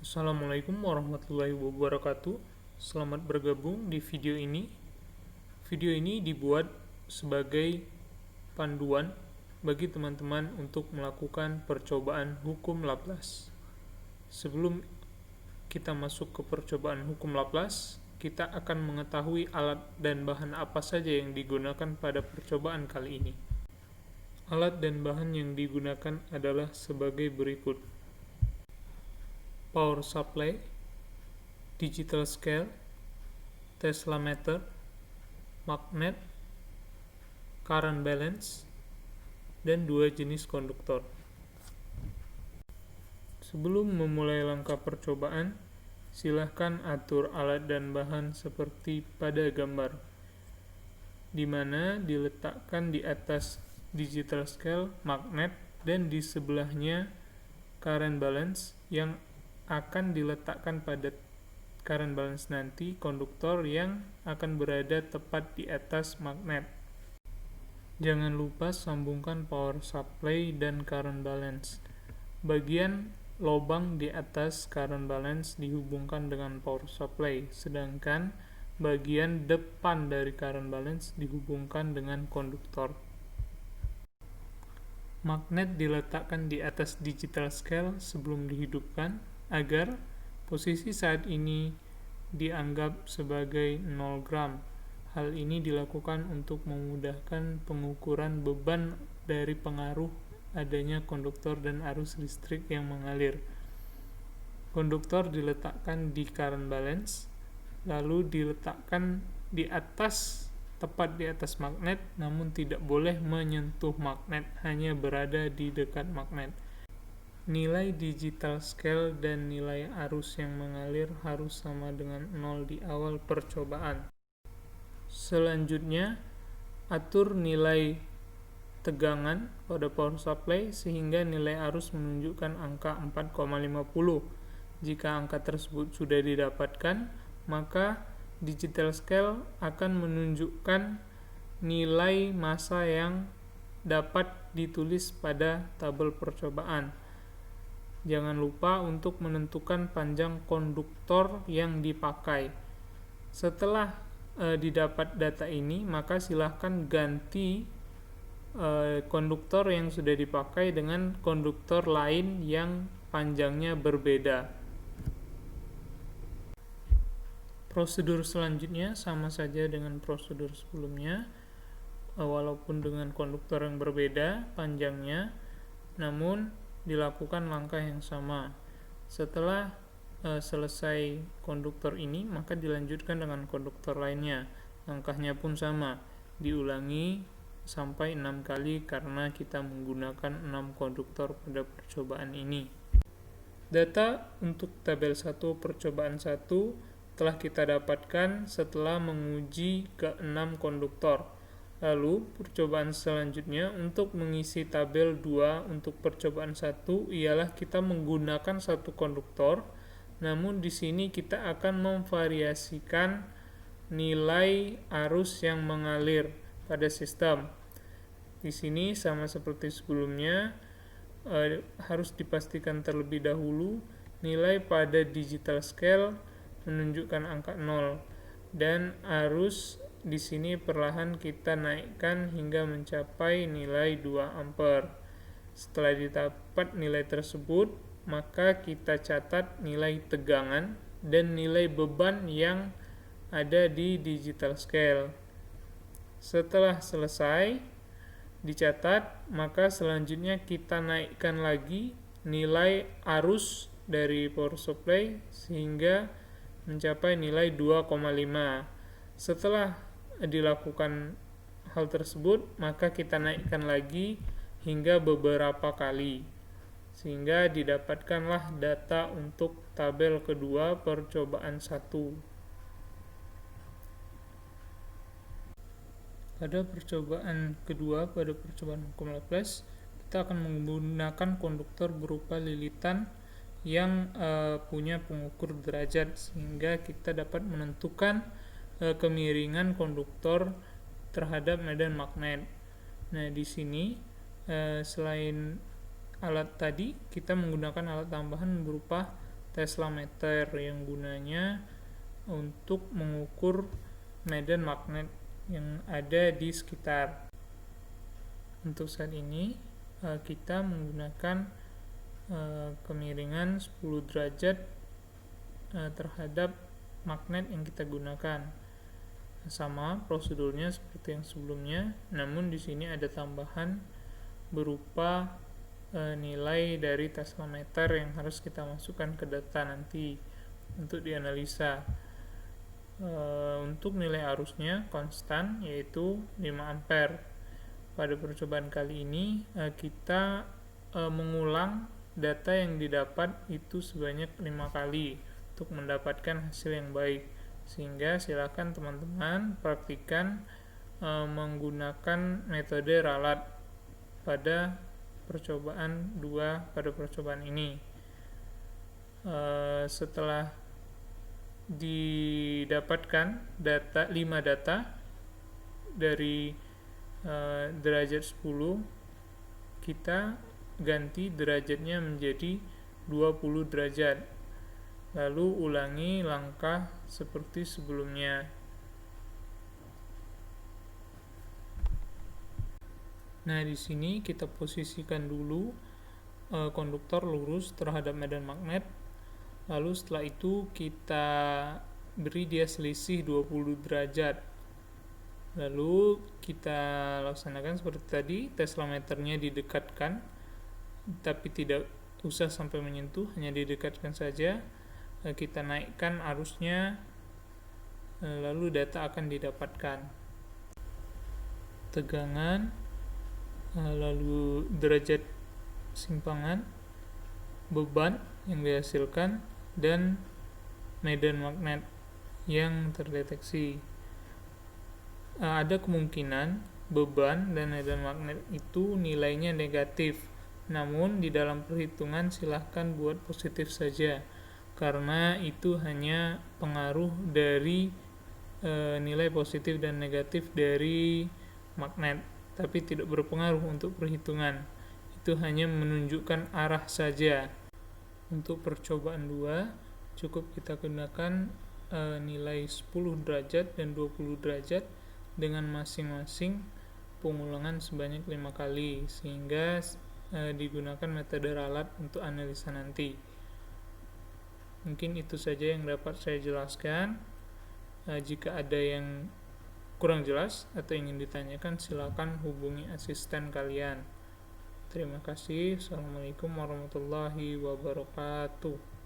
Assalamualaikum warahmatullahi wabarakatuh. Selamat bergabung di video ini. Video ini dibuat sebagai panduan bagi teman-teman untuk melakukan percobaan hukum Laplace. Sebelum kita masuk ke percobaan hukum Laplace, kita akan mengetahui alat dan bahan apa saja yang digunakan pada percobaan kali ini. Alat dan bahan yang digunakan adalah sebagai berikut: power supply, digital scale, Teslameter, magnet, current balance, dan 2 jenis konduktor. Sebelum memulai langkah percobaan, silahkan atur alat dan bahan seperti pada gambar, di mana diletakkan di atas digital scale, magnet, dan di sebelahnya current balance yang akan diletakkan pada current balance nanti konduktor yang akan berada tepat di atas magnet. Jangan lupa sambungkan power supply dan current balance. Bagian lubang di atas current balance dihubungkan dengan power supply, sedangkan bagian depan dari current balance dihubungkan dengan konduktor. Magnet diletakkan di atas digital scale sebelum dihidupkan agar posisi saat ini dianggap sebagai 0 gram. Hal ini dilakukan untuk memudahkan pengukuran beban dari pengaruh adanya konduktor dan arus listrik yang mengalir. Konduktor diletakkan di current balance, lalu diletakkan tepat di atas magnet, namun tidak boleh menyentuh magnet, hanya berada di dekat magnet. Nilai digital scale dan nilai arus yang mengalir harus sama dengan 0 di awal percobaan. Selanjutnya, atur nilai tegangan pada power supply sehingga nilai arus menunjukkan angka 4,50. Jika angka tersebut sudah didapatkan, maka digital scale akan menunjukkan nilai massa yang dapat ditulis pada tabel percobaan. Jangan lupa untuk menentukan panjang konduktor yang dipakai. Setelah didapat data ini, maka silahkan ganti konduktor yang sudah dipakai dengan konduktor lain yang panjangnya berbeda. Prosedur selanjutnya sama saja dengan prosedur sebelumnya, walaupun dengan konduktor yang berbeda panjangnya, namun dilakukan langkah yang sama. Setelah selesai konduktor ini, maka dilanjutkan dengan konduktor lainnya. Langkahnya pun sama, diulangi sampai 6 kali karena kita menggunakan 6 konduktor pada percobaan ini. Data untuk tabel 1 percobaan 1 telah kita dapatkan setelah menguji ke-6 konduktor. Lalu, percobaan selanjutnya untuk mengisi tabel 2 untuk percobaan 1 ialah kita menggunakan satu konduktor, namun di sini kita akan memvariasikan nilai arus yang mengalir pada sistem. Di sini sama seperti sebelumnya, harus dipastikan terlebih dahulu nilai pada digital scale menunjukkan angka 0 dan arus di sini perlahan kita naikkan hingga mencapai nilai 2 ampere. Setelah didapat nilai tersebut, maka kita catat nilai tegangan dan nilai beban yang ada di digital scale. Setelah selesai dicatat, maka selanjutnya kita naikkan lagi nilai arus dari power supply sehingga mencapai nilai 2,5. Setelah dilakukan hal tersebut, maka kita naikkan lagi hingga beberapa kali sehingga didapatkanlah data untuk tabel kedua percobaan 1. Pada percobaan kedua, pada percobaan hukum Laplace, kita akan menggunakan konduktor berupa lilitan yang punya pengukur derajat sehingga kita dapat menentukan kemiringan konduktor terhadap medan magnet. Nah, di sini selain alat tadi, kita menggunakan alat tambahan berupa teslameter yang gunanya untuk mengukur medan magnet yang ada di sekitar. Untuk saat ini kita menggunakan kemiringan 10 derajat terhadap magnet yang kita gunakan. Sama prosedurnya seperti yang sebelumnya, namun di sini ada tambahan berupa nilai dari teslameter yang harus kita masukkan ke data nanti untuk dianalisa. Untuk nilai arusnya konstan, yaitu 5 ampere. Pada percobaan kali ini kita mengulang data yang didapat itu sebanyak 5 kali untuk mendapatkan hasil yang baik, sehingga silakan teman-teman praktikan menggunakan metode ralat pada percobaan 2 pada percobaan ini. Setelah didapatkan 5 data dari derajat 10, kita ganti derajatnya menjadi 20 derajat, lalu ulangi langkah seperti sebelumnya. Nah, di sini kita posisikan dulu konduktor lurus terhadap medan magnet. Lalu setelah itu kita beri dia selisih 20 derajat. Lalu kita laksanakan seperti tadi, teslameternya didekatkan, tapi tidak usah sampai menyentuh, hanya didekatkan saja. Kita naikkan arusnya, lalu data akan didapatkan. Tegangan, lalu derajat simpangan, beban yang dihasilkan, dan medan magnet yang terdeteksi. Ada kemungkinan beban dan medan magnet itu nilainya negatif, namun di dalam perhitungan silahkan buat positif saja, karena itu hanya pengaruh dari nilai positif dan negatif dari magnet, tapi tidak berpengaruh untuk perhitungan. Itu hanya menunjukkan arah saja. Untuk percobaan 2 cukup kita gunakan nilai 10 derajat dan 20 derajat dengan masing-masing pengulangan sebanyak 5 kali, sehingga digunakan metode ralat untuk analisa nanti. Mungkin itu saja yang dapat saya jelaskan. Jika ada yang kurang jelas atau ingin ditanyakan, silakan hubungi asisten kalian. Terima kasih. Assalamualaikum warahmatullahi wabarakatuh.